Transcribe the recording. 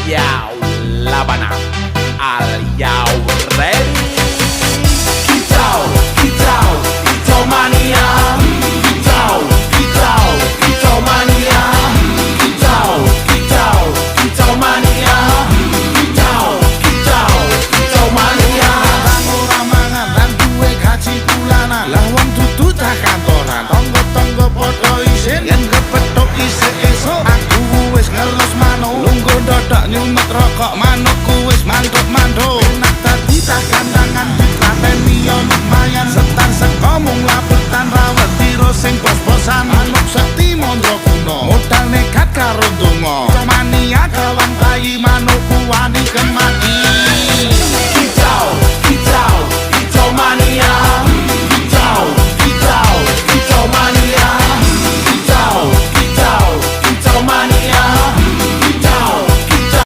Yo, Labana, are you ready? Kicau, kicau, kicau mania. Kicau, kicau, kicau mania. Kicau, kicau, kicau mania. Kicau, kicau, kicau mania. Kang ora mangan lan duwe gaji bulanan, lah wong dudu tak kantoran. Tonggo-tonggo padha isin yen kepethuk isih esuk. Aku wis ngelus manuk, lungguh dodok nyumet rokok, manukku wis mantuk-mantuk. Enak dadi tak kandangan ditrateni yo lumayan. Setar seko mung labetan rawet tiro sing bos-bosan. Manuk sekti mondro kuno, modal nekat karo donga. Mania kawan bayi